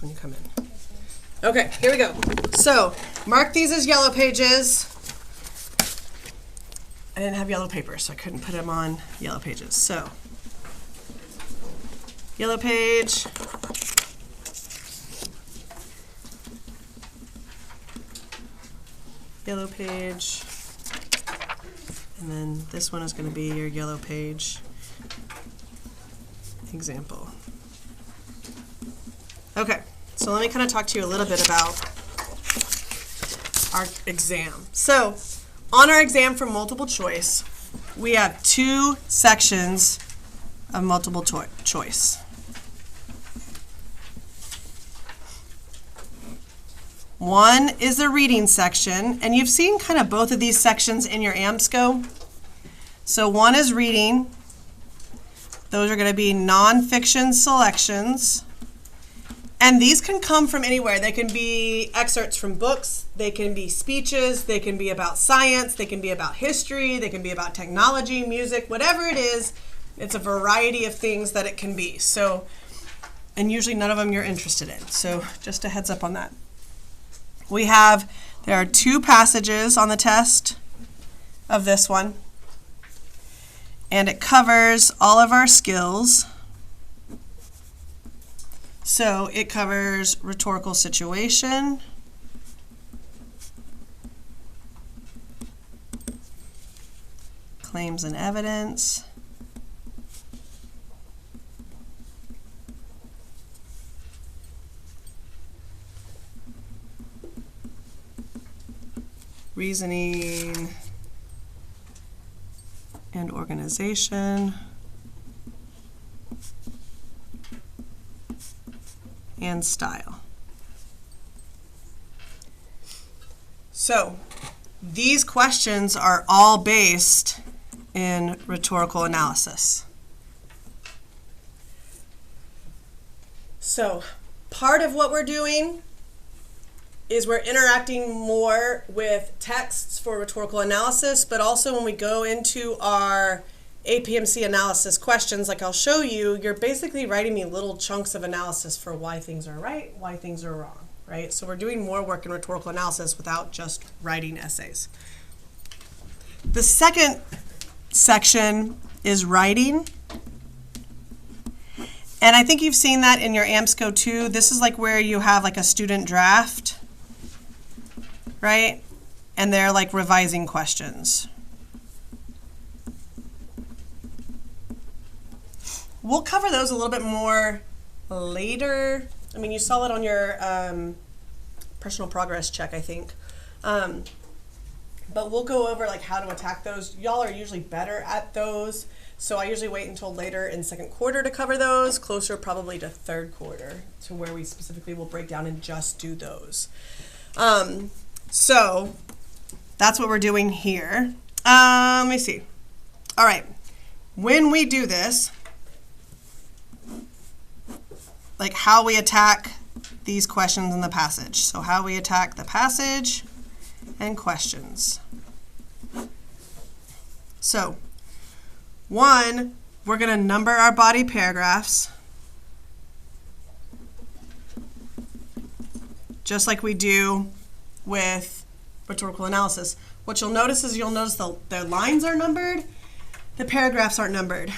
box when you come in. Okay, here we go. So mark these as yellow pages. I didn't have yellow paper, so I couldn't put them on yellow pages. So yellow page. Yellow page. And then this one is going to be your yellow page example. Okay, so let me kind of talk to you a little bit about our exam. So on our exam for multiple choice, we have 2 sections of multiple choice. One is the reading section, and you've seen kind of both of these sections in your AMSCO. So one is reading. Those are going to be nonfiction selections. And these can come from anywhere. They can be excerpts from books, they can be speeches, they can be about science, they can be about history, they can be about technology, music, whatever it is. It's a variety of things that it can be. So, and usually none of them you're interested in. So just a heads up on that. There are 2 passages on the test of this one. And it covers all of our skills. So it covers rhetorical situation, claims and evidence, reasoning and organization, and style. So these questions are all based in rhetorical analysis. So part of what we're doing is we're interacting more with texts for rhetorical analysis, but also when we go into our APMC analysis questions, like I'll show you, you're basically writing me little chunks of analysis for why things are right, why things are wrong, right? So we're doing more work in rhetorical analysis without just writing essays. The second section is writing. And I think you've seen that in your AMSCO too. This is like where you have like a student draft, right? And they're like revising questions. We'll cover those a little bit more later. I mean, you saw it on your personal progress check, I think. But we'll go over like how to attack those. Y'all are usually better at those. So I usually wait until later in second quarter to cover those, closer probably to third quarter, to where we specifically will break down and just do those. So that's what we're doing here. Let me see. All right. When we do this, like how we attack these questions in the passage. So how we attack the passage and questions. So 1, we're going to number our body paragraphs, just like we do with rhetorical analysis. What you'll notice is the lines are numbered, the paragraphs aren't numbered.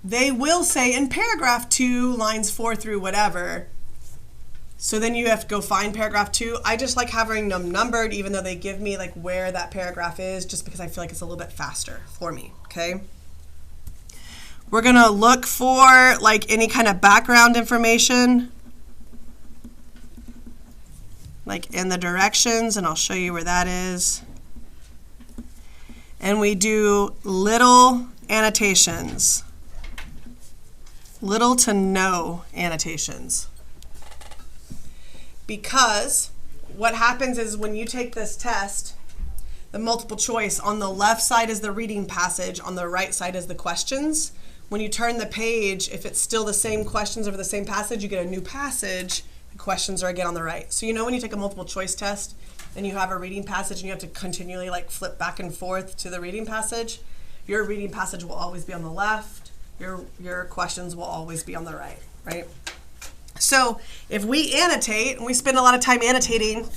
They will say in paragraph 2, lines 4 through whatever. So then you have to go find paragraph 2. I just like having them numbered, even though they give me like where that paragraph is, just because I feel like it's a little bit faster for me, okay? We're going to look for like any kind of background information, like in the directions, and I'll show you where that is. And we do little annotations. Little to no annotations. Because what happens is when you take this test, the multiple choice, on the left side is the reading passage, on the right side is the questions. When you turn the page, if it's still the same questions over the same passage, you get a new passage. The questions are again on the right. So you know when you take a multiple choice test and you have a reading passage and you have to continually like flip back and forth to the reading passage, your reading passage will always be on the left. Your questions will always be on the right, right? So if we annotate, and we spend a lot of time annotating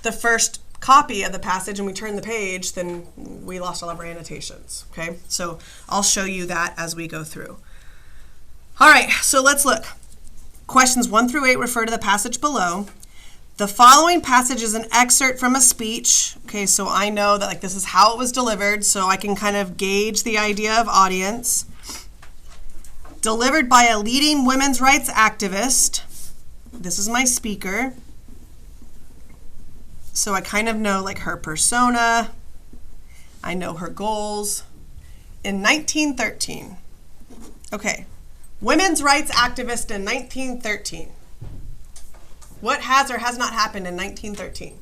the first copy of the passage and we turn the page, then we lost all of our annotations, okay? So I'll show you that as we go through. All right, so let's look. Questions 1 through 8 refer to the passage below. The following passage is an excerpt from a speech. Okay, so I know that this is how it was delivered, so I can kind of gauge the idea of audience. Delivered by a leading women's rights activist. This is my speaker. So I kind of know her persona. I know her goals. In 1913. Okay, women's rights activist in 1913. What has or has not happened in 1913?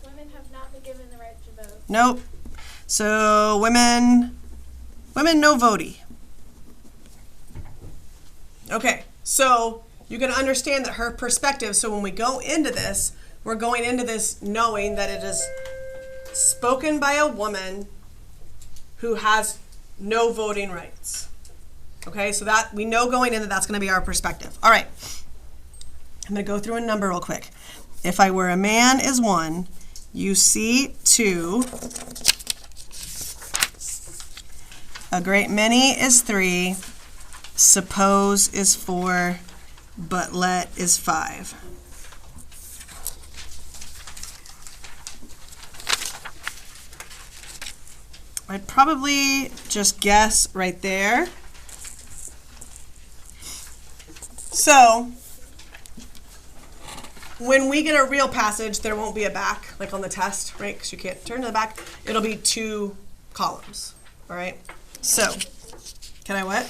Women have not been given the right to vote. Nope. So women no voting. Okay, so you can understand that her perspective, so when we go into this, we're going into this knowing that it is spoken by a woman who has no voting rights. Okay, so that we know going in that's going to be our perspective. All right. I'm going to go through a number real quick. If I were a man is 1, you see 2, a great many is 3, suppose is 4, but let is 5. I'd probably just guess right there. So when we get a real passage, there won't be a back, like on the test, right? Because you can't turn to the back. It'll be 2 columns, all right? So, can I what?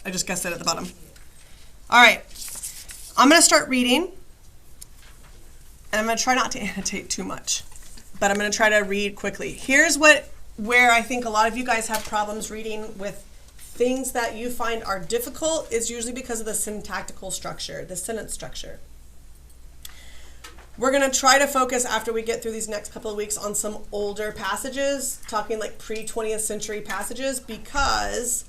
I just guessed it at the bottom. All right, I'm going to start reading, and I'm going to try not to annotate too much, but I'm going to try to read quickly. Here's where I think a lot of you guys have problems reading with things that you find are difficult is usually because of the syntactical structure, the sentence structure. We're going to try to focus after we get through these next couple of weeks on some older passages, talking pre-20th century passages, because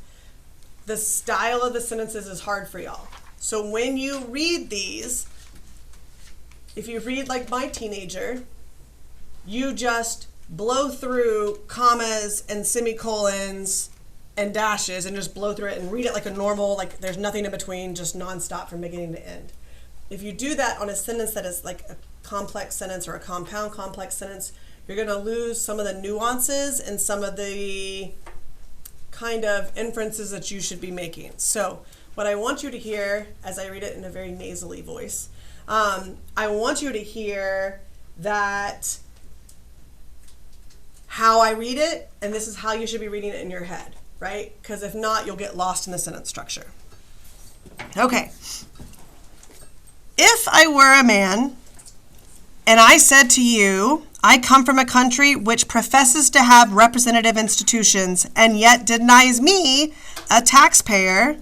the style of the sentences is hard for y'all. So when you read these, if you read like my teenager, you just blow through commas and semicolons and dashes and just blow through it and read it like a normal, there's nothing in between, just nonstop from beginning to end. If you do that on a sentence that is like a complex sentence or a compound complex sentence, you're going to lose some of the nuances and some of the kind of inferences that you should be making. So what I want you to hear, as I read it in a very nasally voice, I want you to hear that how I read it, and this is how you should be reading it in your head, right? Because if not, you'll get lost in the sentence structure. Okay. If I were a man, and I said to you, I come from a country which professes to have representative institutions and yet denies me, a taxpayer,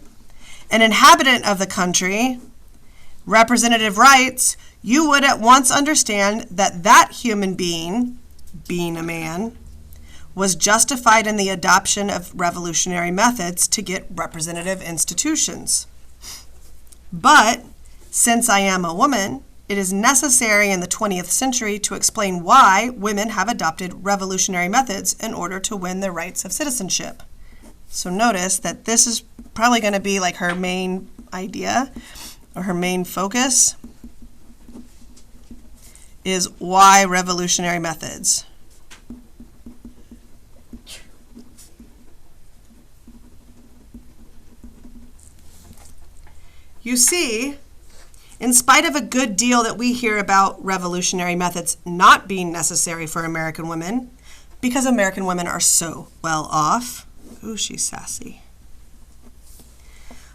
an inhabitant of the country, representative rights, you would at once understand that that human being a man, was justified in the adoption of revolutionary methods to get representative institutions. But since I am a woman, it is necessary in the 20th century to explain why women have adopted revolutionary methods in order to win their rights of citizenship. So notice that this is probably going to be her main idea or her main focus is why revolutionary methods. You see, in spite of a good deal that we hear about revolutionary methods not being necessary for American women, because American women are so well off, ooh, she's sassy,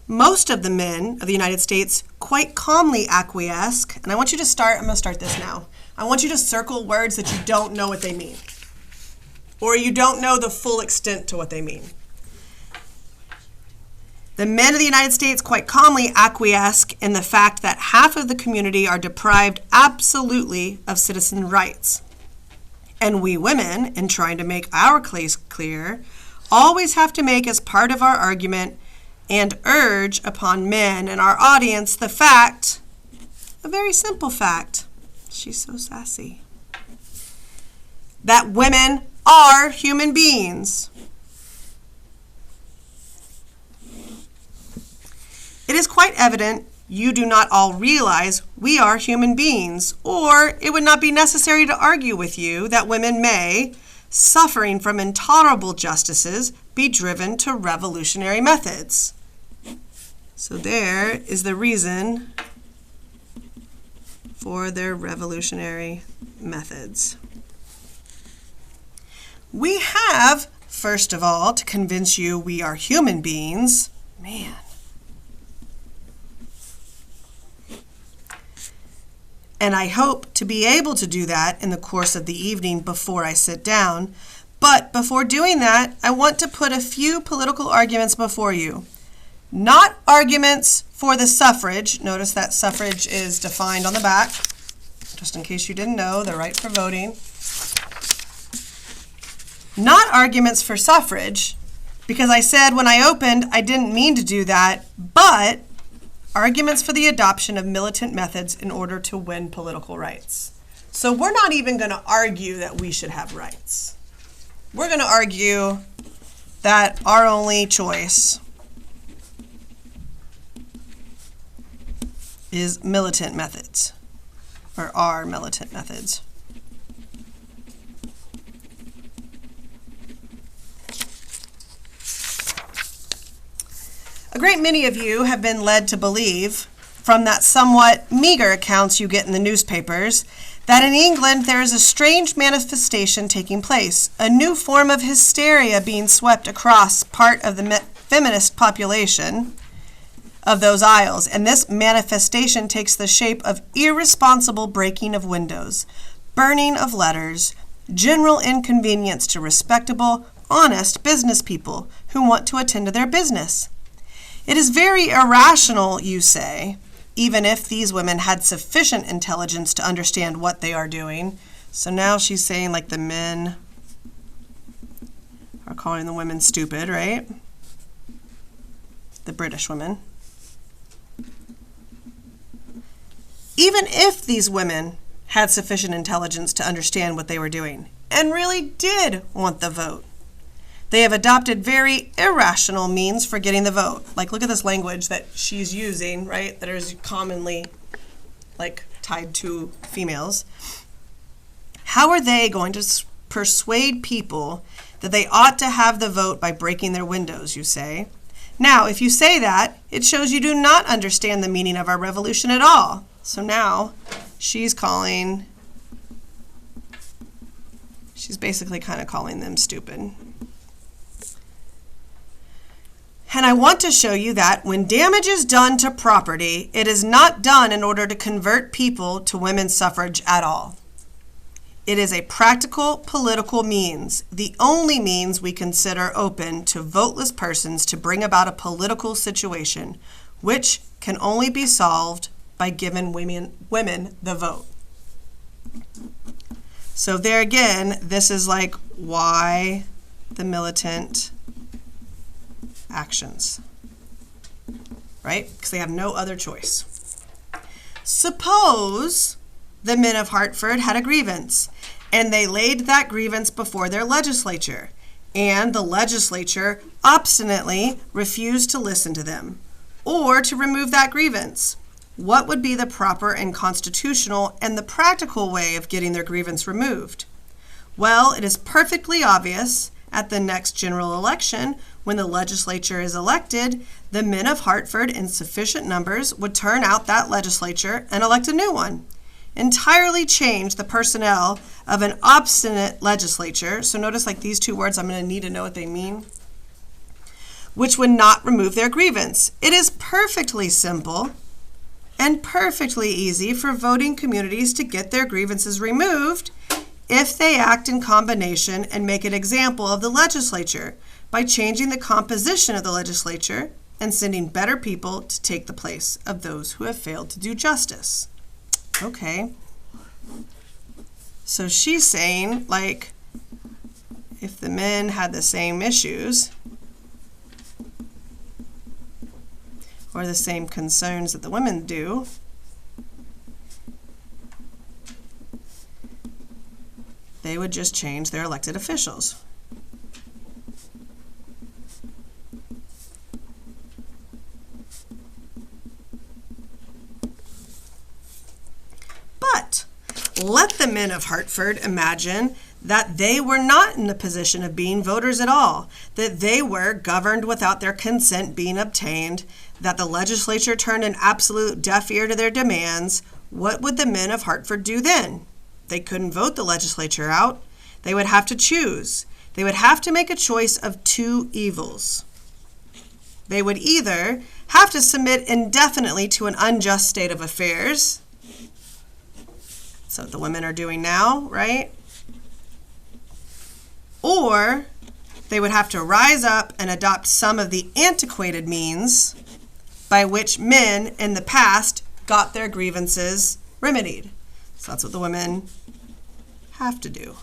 most of the men of the United States quite calmly acquiesce, and I want you to start, I'm going to start this now. I want you to circle words that you don't know what they mean, or you don't know the full extent to what they mean. The men of the United States quite calmly acquiesce in the fact that half of the community are deprived absolutely of citizen rights. And we women, in trying to make our case clear, always have to make as part of our argument and urge upon men and our audience the fact, a very simple fact, she's so sassy, that women are human beings. It is quite evident you do not all realize we are human beings, or it would not be necessary to argue with you that women may, suffering from intolerable justices, be driven to revolutionary methods. So there is the reason for their revolutionary methods. We have, first of all, to convince you we are human beings. Man. And I hope to be able to do that in the course of the evening before I sit down. But before doing that, I want to put a few political arguments before you. Not arguments for the suffrage. Notice that suffrage is defined on the back, just in case you didn't know, the right for voting. Not arguments for suffrage, because I said when I opened I didn't mean to do that, but arguments for the adoption of militant methods in order to win political rights. So we're not even going to argue that we should have rights. We're going to argue that our only choice is militant methods, or are militant methods. A great many of you have been led to believe, from that somewhat meager accounts you get in the newspapers, that in England there is a strange manifestation taking place, a new form of hysteria being swept across part of the feminist population of those isles, and this manifestation takes the shape of irresponsible breaking of windows, burning of letters, general inconvenience to respectable, honest business people who want to attend to their business. It is very irrational, you say, even if these women had sufficient intelligence to understand what they are doing. So now she's saying like the men are calling the women stupid, right? The British women. Even if these women had sufficient intelligence to understand what they were doing and really did want the vote, they have adopted very irrational means for getting the vote. Like, look at this language that she's using, right, that is commonly, like, tied to females. How are they going to persuade people that they ought to have the vote by breaking their windows, you say? Now, if you say that, it shows you do not understand the meaning of our revolution at all. So now she's basically kind of calling them stupid. And I want to show you that when damage is done to property, it is not done in order to convert people to women's suffrage at all. It is a practical political means, the only means we consider open to voteless persons to bring about a political situation, which can only be solved by giving women the vote. So there again, this is like why the militant actions, right? Because they have no other choice. Suppose the men of Hartford had a grievance, and they laid that grievance before their legislature, and the legislature obstinately refused to listen to them or to remove that grievance. What would be the proper and constitutional and the practical way of getting their grievance removed? Well, it is perfectly obvious at the next general election, when the legislature is elected, the men of Hartford in sufficient numbers would turn out that legislature and elect a new one. Entirely change the personnel of an obstinate legislature. So notice like these two words, I'm going to need to know what they mean. Which would not remove their grievance. It is perfectly simple and perfectly easy for voting communities to get their grievances removed if they act in combination and make an example of the legislature by changing the composition of the legislature and sending better people to take the place of those who have failed to do justice. Okay. So she's saying, like, if the men had the same issues, or the same concerns that the women do, they would just change their elected officials. But let the men of Hartford imagine that they were not in the position of being voters at all, that they were governed without their consent being obtained, that the legislature turned an absolute deaf ear to their demands. What would the men of Hartford do then? They couldn't vote the legislature out. They would have to choose. They would have to make a choice of two evils. They would either have to submit indefinitely to an unjust state of affairs. So what the women are doing now, right? Or they would have to rise up and adopt some of the antiquated means by which men in the past got their grievances remedied. So that's what the women have to do.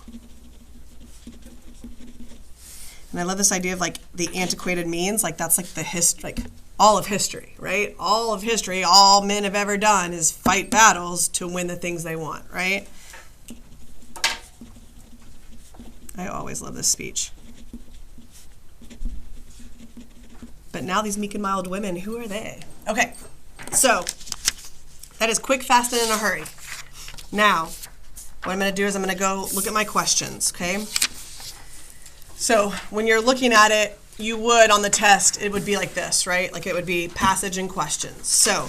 And I love this idea of like the antiquated means, like that's like the like all of history, right? All of history, all men have ever done is fight battles to win the things they want, right? I always love this speech. But now these meek and mild women, who are they? Okay, so that is quick, fast, and in a hurry. Now, what I'm going to do is I'm going to go look at my questions, okay? So when you're looking at it, you would, on the test, it would be like this, right? Like it would be passage and questions. So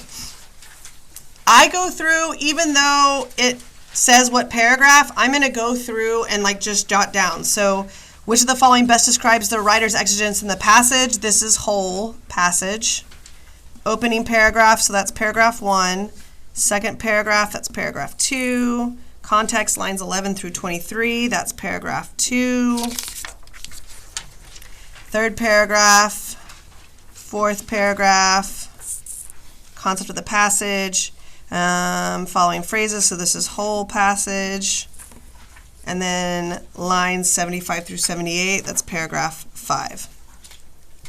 I go through, even though it says what paragraph, I'm going to go through and like just jot down. So which of the following best describes the writer's exigence in the passage? This is whole passage. Opening paragraph, so that's paragraph 1. Second paragraph, that's paragraph 2. Context, lines 11 through 23, that's paragraph 2. Third paragraph, fourth paragraph, concept of the passage, following phrases, so this is whole passage, and then lines 75 through 78, that's paragraph 5.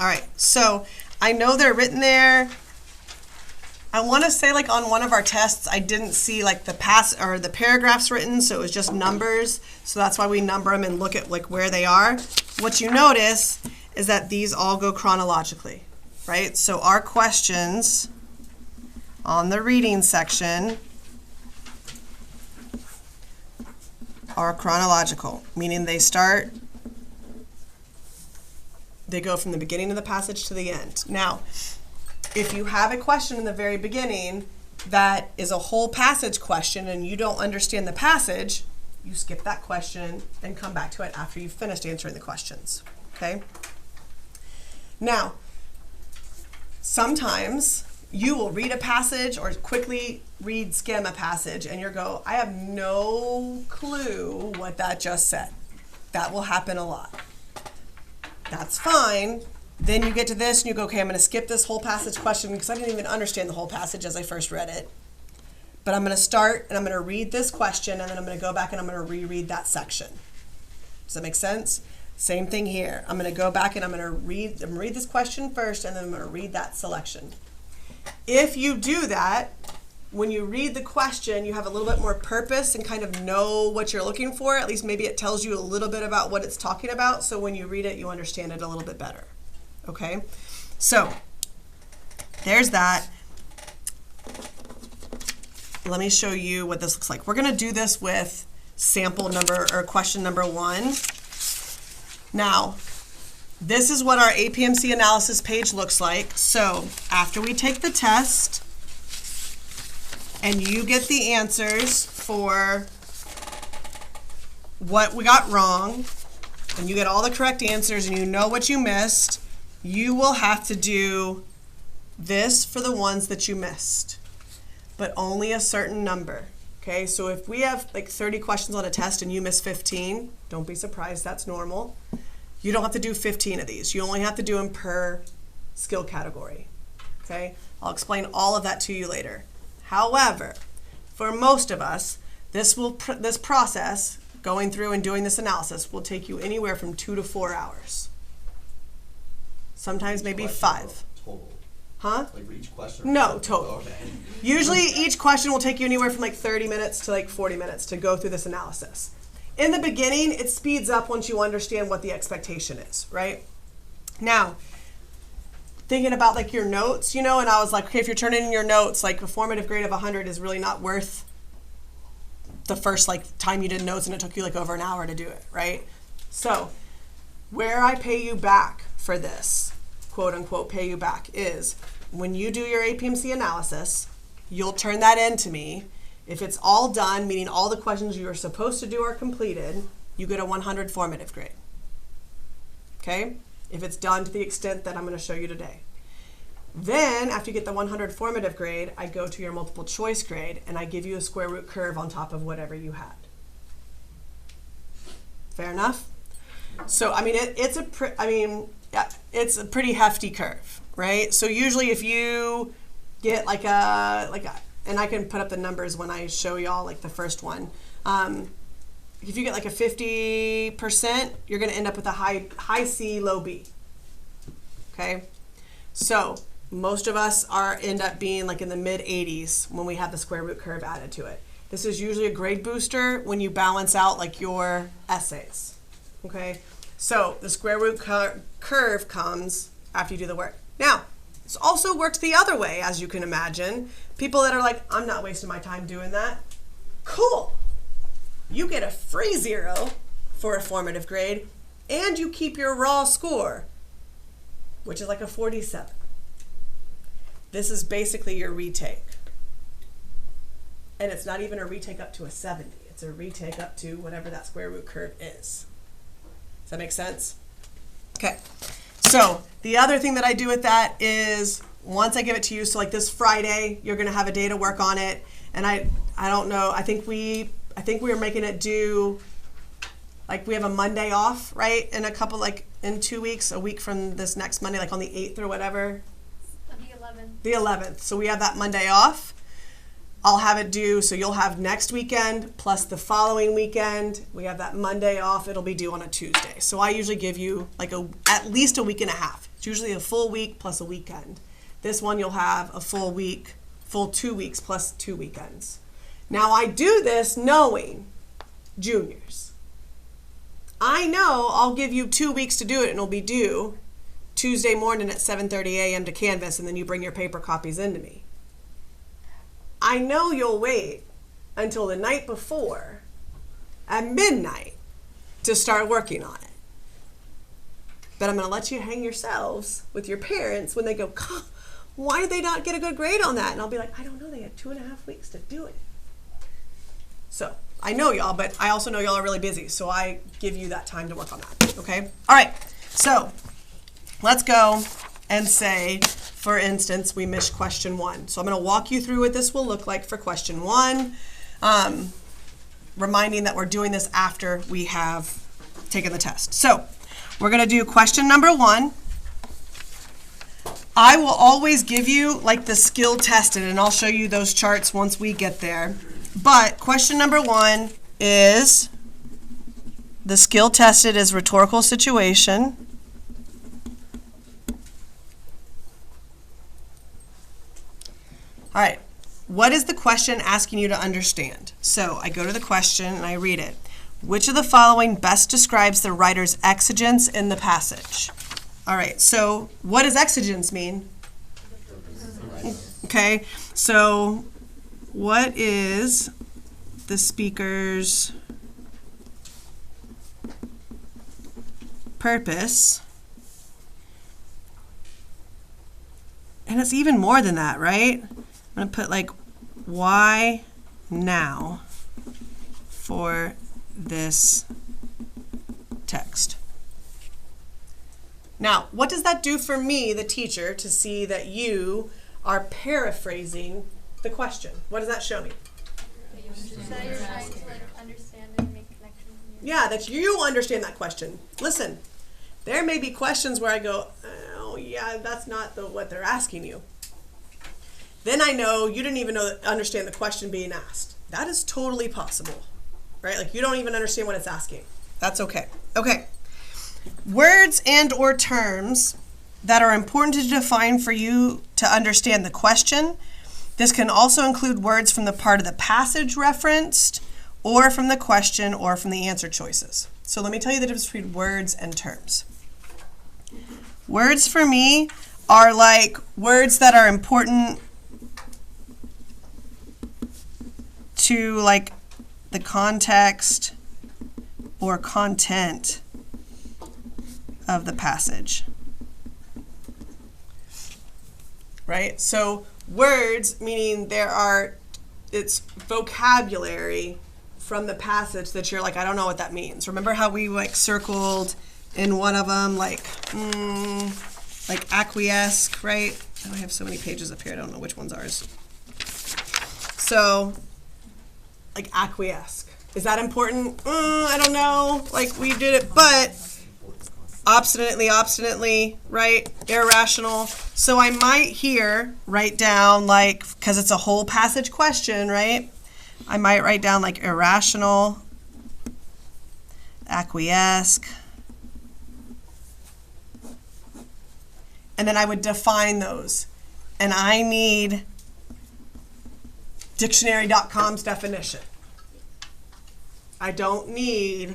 All right, so I know they're written there. I want to say like on one of our tests, I didn't see like the paragraphs written, so it was just numbers, so that's why we number them and look at like where they are. What you notice is that these all go chronologically, right? So our questions on the reading section are chronological, meaning they go from the beginning of the passage to the end. Now, if you have a question in the very beginning that is a whole passage question and you don't understand the passage, you skip that question and come back to it after you've finished answering the questions, okay? Now, sometimes you will read a passage or quickly skim a passage and you'll go, I have no clue what that just said. That will happen a lot. That's fine. Then you get to this and you go, okay, I'm going to skip this whole passage question because I didn't even understand the whole passage as I first read it. But I'm going to start and I'm going to read this question and then I'm going to go back and I'm going to reread that section. Does that make sense? Same thing here. I'm going to go back and I'm going to read this question first and then I'm going to read that selection. If you do that, when you read the question, you have a little bit more purpose and kind of know what you're looking for. At least maybe it tells you a little bit about what it's talking about. So when you read it, you understand it a little bit better. Okay? So there's that. Let me show you what this looks like. We're going to do this with sample number or question number 1. Now, this is what our APMC analysis page looks like. So after we take the test and you get the answers for what we got wrong and you get all the correct answers and you know what you missed, you will have to do this for the ones that you missed, but only a certain number. Okay, so if we have like 30 questions on a test and you miss 15, don't be surprised, that's normal. You don't have to do 15 of these. You only have to do them per skill category. Okay, I'll explain all of that to you later. However, for most of us, this process, going through and doing this analysis, will take you anywhere from 2 to 4 hours. Sometimes maybe 5. Total. Huh? Like for each question? No, totally. Okay. Usually each question will take you anywhere from like 30 minutes to like 40 minutes to go through this analysis. In the beginning, it speeds up once you understand what the expectation is, right? Now, thinking about like your notes, and I was like, okay, if you're turning in your notes, like a formative grade of 100 is really not worth the first like time you did notes and it took you like over an hour to do it, right? So where I pay you back for this, quote unquote pay you back, is when you do your APMC analysis, you'll turn that in to me. If it's all done, meaning all the questions you are supposed to do are completed, you get a 100 formative grade. Okay? If it's done to the extent that I'm going to show you today. Then, after you get the 100 formative grade, I go to your multiple choice grade and I give you a square root curve on top of whatever you had. Fair enough? So, I mean, it's a pretty hefty curve, right? So usually if you get like a, and I can put up the numbers when I show y'all like the first one. If you get like a 50%, you're going to end up with a high C, low B. Okay? So most of us end up being like in the mid 80s when we have the square root curve added to it. This is usually a grade booster when you balance out like your essays. Okay? So the square root curve comes after you do the work. Now, it's also worked the other way, as you can imagine. People that are like, I'm not wasting my time doing that. Cool. You get a free 0 for a formative grade, and you keep your raw score, which is like a 47. This is basically your retake. And it's not even a retake up to a 70. It's a retake up to whatever that square root curve is. Does that make sense? Okay. So the other thing that I do with that is once I give it to you, so like this Friday, you're going to have a day to work on it. And I don't know, I think we are making it due, like we have a Monday off, right? In a couple, like in 2 weeks, a week from this next Monday, like on the 8th or whatever. The 11th. The 11th. So we have that Monday off. I'll have it due, so you'll have next weekend plus the following weekend. We have that Monday off. It'll be due on a Tuesday. So I usually give you like at least a week and a half. It's usually a full week plus a weekend. This one you'll have a full week, full 2 weeks plus 2 weekends. Now I do this knowing juniors. I know I'll give you 2 weeks to do it and it'll be due Tuesday morning at 7:30 a.m. to Canvas, and then you bring your paper copies into me. I know you'll wait until the night before at midnight to start working on it. But I'm going to let you hang yourselves with your parents when they go, why did they not get a good grade on that? And I'll be like, I don't know, they had 2.5 weeks to do it. So I know y'all, but I also know y'all are really busy, so I give you that time to work on that, okay? All right, so let's go and say, for instance, we missed question 1. So I'm going to walk you through what this will look like for question 1, reminding that we're doing this after we have taken the test. So we're going to do question number 1. I will always give you like the skill tested, and I'll show you those charts once we get there. But question number 1 is the skill tested is rhetorical situation. All right, what is the question asking you to understand? So I go to the question and I read it. Which of the following best describes the writer's exigence in the passage? All right, so what does exigence mean? Okay, so what is the speaker's purpose? And it's even more than that, right? I'm going to put like, why now for this text? Now, what does that do for me, the teacher, to see that you are paraphrasing the question? What does that show me? That you're trying to like understand and make connections. Yeah, that you understand that question. Listen, there may be questions where I go, oh yeah, that's not what they're asking you. Then I know you didn't even understand the question being asked. That is totally possible, right? Like you don't even understand what it's asking. That's okay. Okay. Words and or terms that are important to define for you to understand the question. This can also include words from the part of the passage referenced, or from the question, or from the answer choices. So let me tell you the difference between words and terms. Words for me are like words that are important to like the context or content of the passage. Right? So words, meaning it's vocabulary from the passage that you're like, I don't know what that means. Remember how we like circled in one of them like acquiesce, right? Oh, I have so many pages up here, I don't know which one's ours. So, like acquiesce. Is that important? I don't know. Like we did it, but obstinately, right? Irrational. So I might here write down like, because it's a whole passage question, right? I might write down like irrational, acquiesce, and then I would define those. And I need dictionary.com's definition. I don't need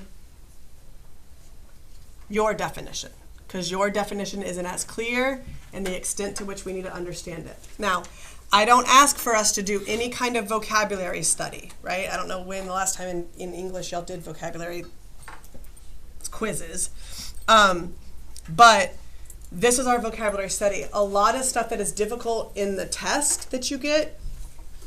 your definition, because your definition isn't as clear and the extent to which we need to understand it. Now, I don't ask for us to do any kind of vocabulary study, right? I don't know when the last time in English y'all did vocabulary quizzes. But this is our vocabulary study. A lot of stuff that is difficult in the test that you get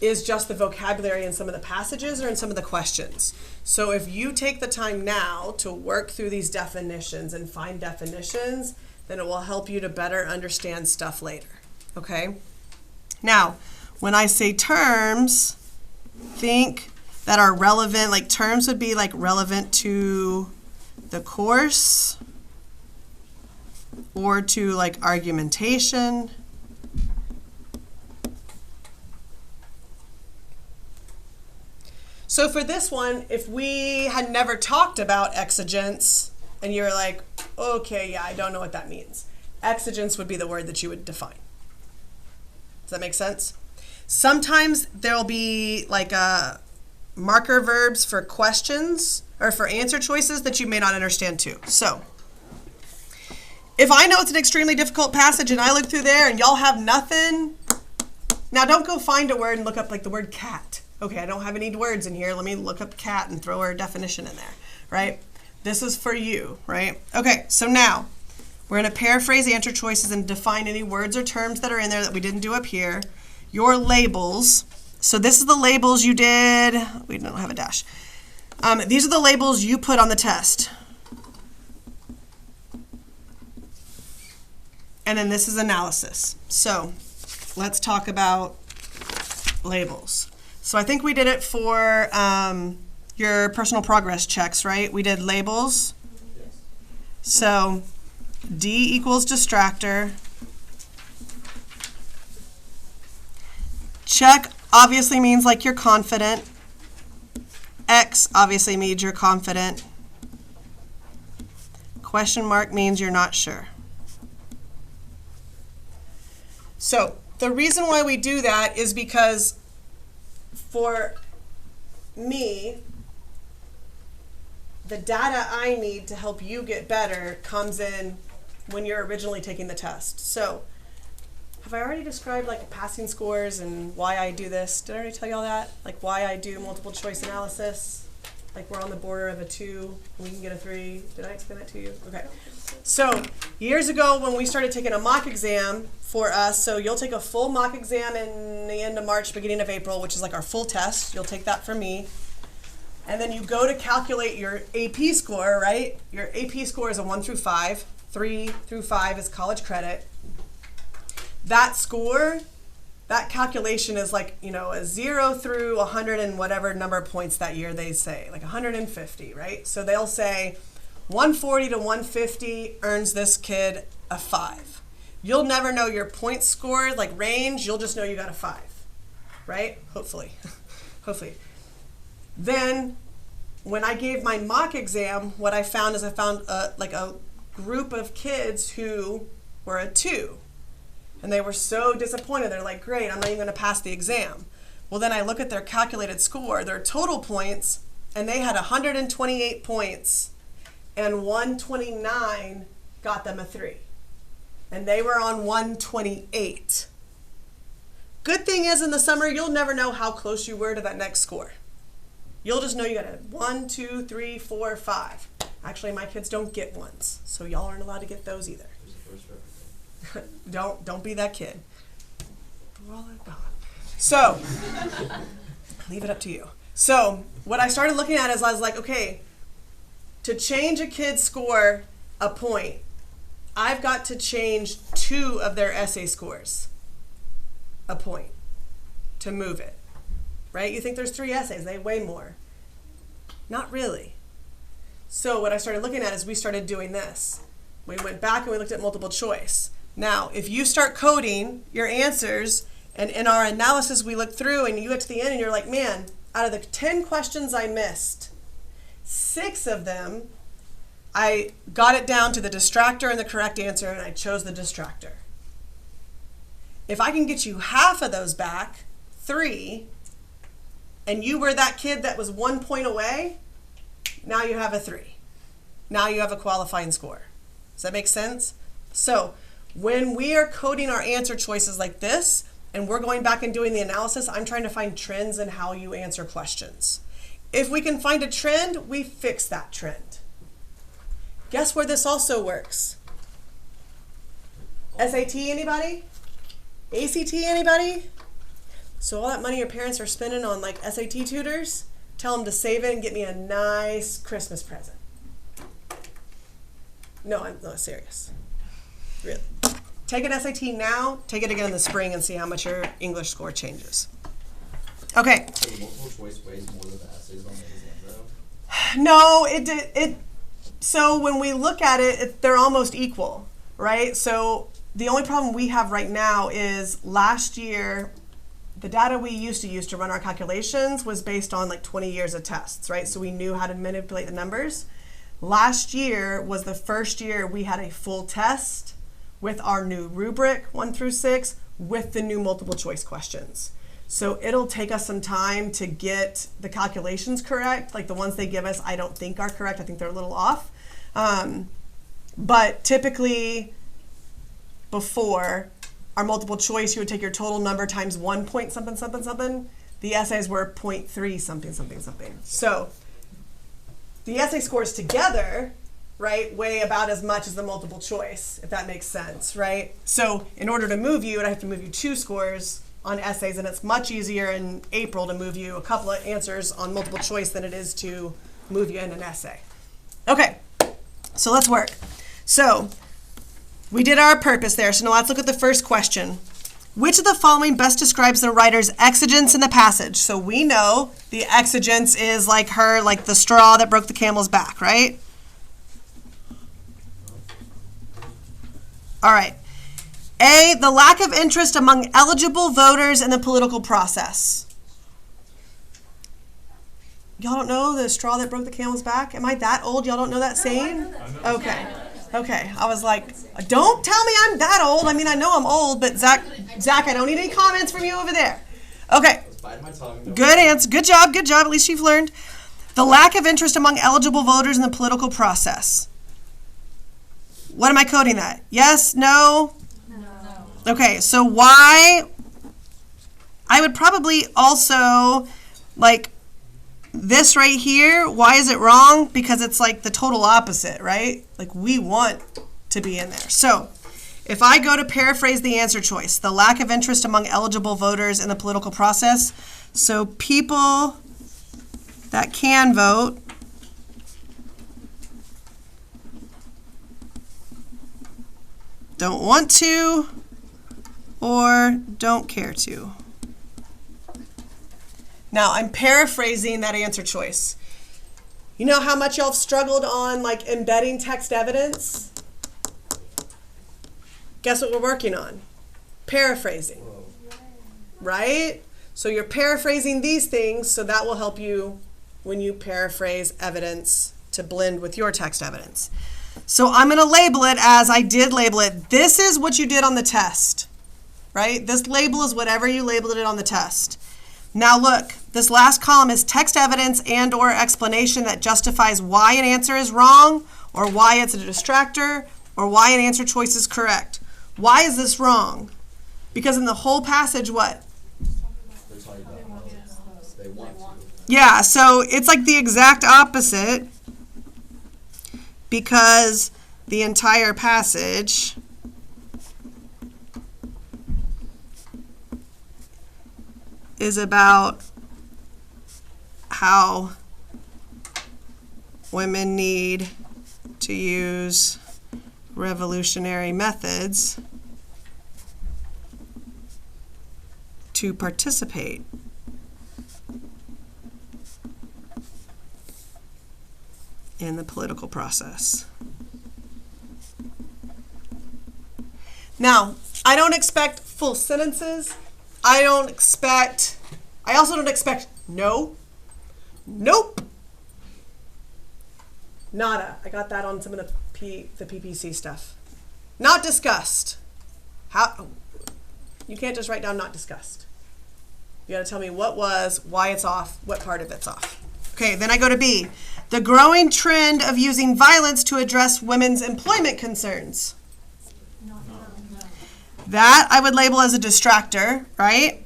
is just the vocabulary in some of the passages or in some of the questions. So if you take the time now to work through these definitions and find definitions, then it will help you to better understand stuff later, okay? Now, when I say terms, think that are relevant, like terms would be like relevant to the course or to like argumentation. So for this one, if we had never talked about exigence and you're like, okay, yeah, I don't know what that means. Exigence would be the word that you would define. Does that make sense? Sometimes there'll be like marker verbs for questions or for answer choices that you may not understand too. So if I know it's an extremely difficult passage and I look through there and y'all have nothing, now don't go find a word and look up like the word cat. Okay, I don't have any words in here. Let me look up cat and throw our definition in there, right? This is for you, right? Okay, so now we're going to paraphrase answer choices and define any words or terms that are in there that we didn't do up here. Your labels. So this is the labels you did. We don't have a dash. These are the labels you put on the test. And then this is analysis. So let's talk about labels. So I think we did it for your personal progress checks, right? We did labels. Yes. So D equals distractor. Check obviously means like you're confident. X obviously means you're confident. Question mark means you're not sure. So the reason why we do that is because for me, the data I need to help you get better comes in when you're originally taking the test. So have I already described like passing scores and why I do this? Did I already tell you all that? Like why I do multiple choice analysis? Like we're on the border of a 2, we can get a 3. Did I explain that to you? Okay. So years ago when we started taking a mock exam for us, so you'll take a full mock exam in the end of March, beginning of April, which is like our full test. You'll take that from me. And then you go to calculate your AP score, right? Your AP score is a 1 through 5. 3 through 5 is college credit. That score, that calculation is like, you know, a 0 through 100 and whatever number of points that year they say, like 150, right? So they'll say 140 to 150 earns this kid a 5. You'll never know your point score, like range, you'll just know you got a 5, right? Hopefully, hopefully. Then when I gave my mock exam, what I found is I found like a group of kids who were a 2. And they were so disappointed. They're like, great, I'm not even going to pass the exam. Well, then I look at their calculated score, their total points, and they had 128 points, and 129 got them a 3. And they were on 128. Good thing is, in the summer, you'll never know how close you were to that next score. You'll just know you got a 1, 2, 3, 4, 5. Actually, my kids don't get 1s, so y'all aren't allowed to get those either. Don't be that kid. So, leave it up to you. So, what I started looking at is I was like, okay, to change a kid's score a point, I've got to change 2 of their essay scores a point to move it, right? You think there's 3 essays, they weigh more. Not really. So what I started looking at is we started doing this. We went back and we looked at multiple choice. Now, if you start coding your answers, and in our analysis we look through and you get to the end and you're like, man, out of the 10 questions I missed, 6 of them, I got it down to the distractor and the correct answer, and I chose the distractor. If I can get you half of those back, 3, and you were that kid that was 1 point away, now you have a 3. Now you have a qualifying score. Does that make sense? So when we are coding our answer choices like this, and we're going back and doing the analysis, I'm trying to find trends in how you answer questions. If we can find a trend, we fix that trend. Guess where this also works? SAT, anybody? ACT, anybody? So all that money your parents are spending on like SAT tutors, tell them to save it and get me a nice Christmas present. No, I'm not serious. Really. Take an SAT now, take it again in the spring and see how much your English score changes. Okay. So the multiple choice weighs more than the essays on the exam though? No, so when we look at it, they're almost equal, right? So the only problem we have right now is last year, the data we used to use to run our calculations was based on like 20 years of tests, right? So we knew how to manipulate the numbers. Last year was the first year we had a full test with our new rubric, 1 through 6, with the new multiple choice questions. So it'll take us some time to get the calculations correct. Like the ones they give us, I don't think are correct. I think they're a little off. But typically, before, our multiple choice, you would take your total number times 1 point something, something, something. The essays were 0.3 something, something, something. So the essay scores together, right, weigh about as much as the multiple choice, if that makes sense, right? So in order to move you, I'd have to move you 2 scores on essays, and it's much easier in April to move you a couple of answers on multiple choice than it is to move you in an essay. Okay, so let's work. So we did our purpose there, so now let's look at the first question. Which of the following best describes the writer's exigence in the passage? So we know the exigence is like the straw that broke the camel's back, right? All right. A, the lack of interest among eligible voters in the political process. Y'all don't know the straw that broke the camel's back? Am I that old? Y'all don't know that saying? Okay. Okay. I was like, don't tell me I'm that old. I mean, I know I'm old, but Zach, I don't need any comments from you over there. Okay. Good answer. Good job. Good job. At least you've learned. The lack of interest among eligible voters in the political process. What am I coding that? Yes? No? No. Okay, so why? I would probably also, like, this right here, why is it wrong? Because it's like the total opposite, right? Like, we want to be in there. So if I go to paraphrase the answer choice, the lack of interest among eligible voters in the political process, so people that can vote don't want to or don't care to. Now, I'm paraphrasing that answer choice. You know how much y'all have struggled on like embedding text evidence? Guess what we're working on? Paraphrasing. Right? So you're paraphrasing these things, so that will help you when you paraphrase evidence to blend with your text evidence. So I'm going to label it as I did label it. This is what you did on the test, right? This label is whatever you labeled it on the test. Now look, this last column is text evidence and or explanation that justifies why an answer is wrong or why it's a distractor or why an answer choice is correct. Why is this wrong? Because in the whole passage, what? They're talking about how they want to. Yeah, so it's like the exact opposite because the entire passage is about how women need to use revolutionary methods to participate in the political process. Now, I don't expect full sentences. I also don't expect no, nope, nada. I got that on some of the PPC stuff. Not discussed. How? You can't just write down not discussed. You got to tell me what was, why it's off, what part of it's off. Okay, then I go to B. The growing trend of using violence to address women's employment concerns. That I would label as a distractor, right?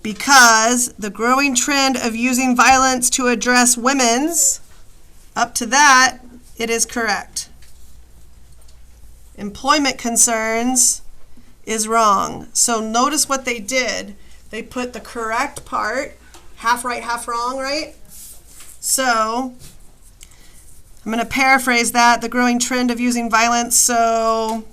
Because the growing trend of using violence to address women's, up to that, it is correct. Employment concerns is wrong. So notice what they did. They put the correct part, half right, half wrong, right? So I'm going to paraphrase that, the growing trend of using violence. So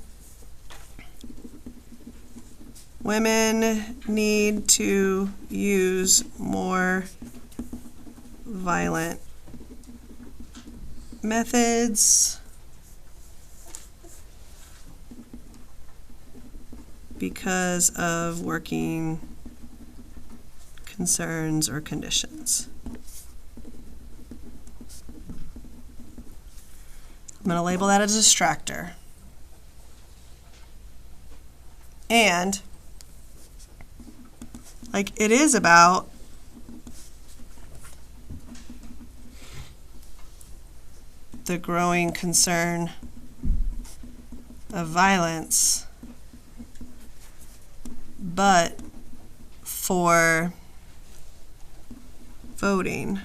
women need to use more violent methods because of working concerns or conditions. I'm going to label that as a distractor. And like it is about the growing concern of violence, but for voting.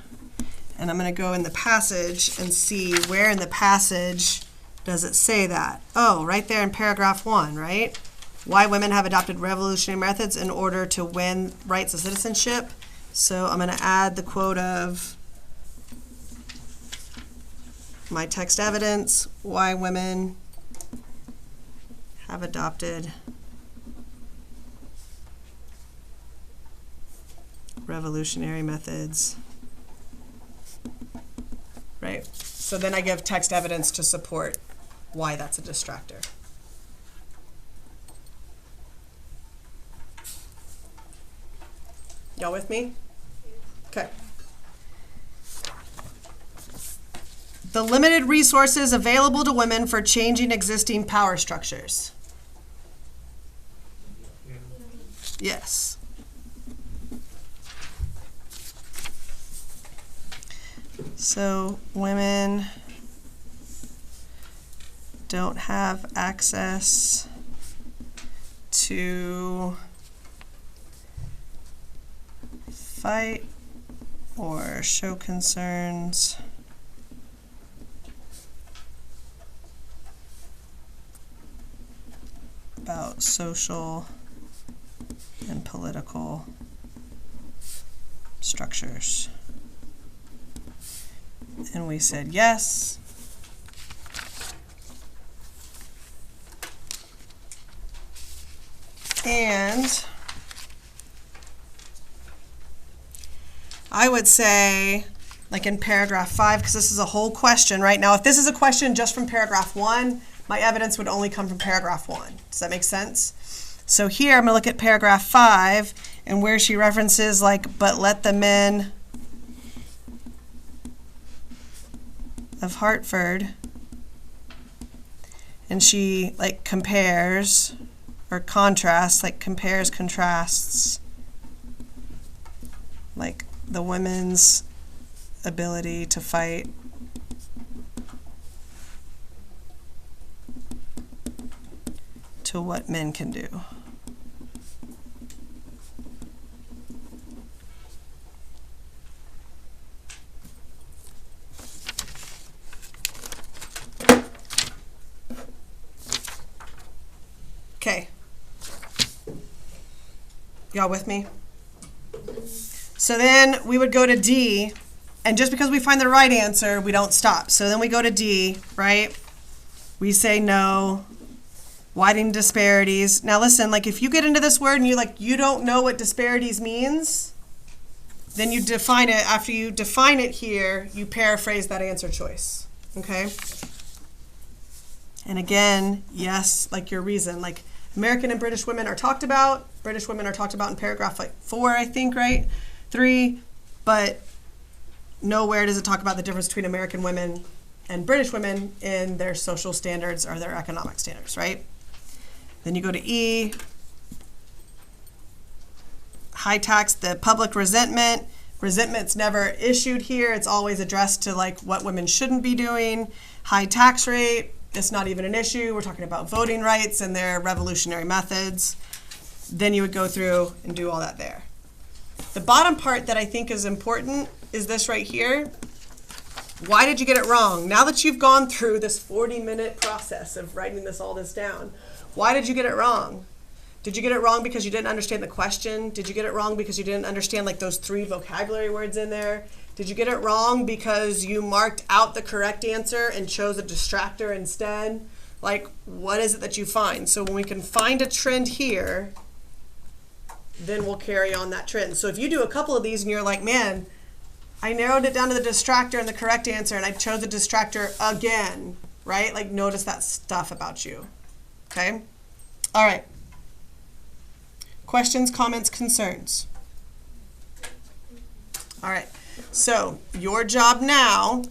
And I'm going to go in the passage and see where in the passage does it say that. Oh, right there in paragraph 1, right? Why women have adopted revolutionary methods in order to win rights of citizenship. So I'm going to add the quote of my text evidence, why women have adopted revolutionary methods. Right? So then I give text evidence to support why that's a distractor. Y'all with me? Okay. The limited resources available to women for changing existing power structures. Yes. So women don't have access to fight or show concerns about social and political structures. And we said yes. And I would say, like in paragraph 5, because this is a whole question right now. If this is a question just from paragraph 1, my evidence would only come from paragraph 1. Does that make sense? So here I'm going to look at paragraph 5 and where she references like, but let the men of Hartford and she like compares or contrasts, like compares, contrasts, like the women's ability to fight to what men can do. Okay. Y'all with me? So then we would go to D, and just because we find the right answer, we don't stop. So then we go to D, right? We say no, widening disparities. Now listen, like if you get into this word and you don't know what disparities means, then you define it. After you define it here, you paraphrase that answer choice, okay? And again, yes, like your reason, like American and British women are talked about. British women are talked about in paragraph like 4, I think, right? 3, but nowhere does it talk about the difference between American women and British women in their social standards or their economic standards, right? Then you go to E, high tax, the public resentment. Resentment's never issued here. It's always addressed to like what women shouldn't be doing. High tax rate, it's not even an issue. We're talking about voting rights and their revolutionary methods. Then you would go through and do all that there. The bottom part that I think is important is this right here. Why did you get it wrong? Now that you've gone through this 40-minute process of writing all this down, why did you get it wrong? Did you get it wrong because you didn't understand the question? Did you get it wrong because you didn't understand like those 3 vocabulary words in there? Did you get it wrong because you marked out the correct answer and chose a distractor instead? Like, what is it that you find? So when we can find a trend here, then we'll carry on that trend. So if you do a couple of these and you're like, man, I narrowed it down to the distractor and the correct answer and I chose a distractor again, right? Like notice that stuff about you, okay? All right. Questions, comments, concerns? All right. So your job now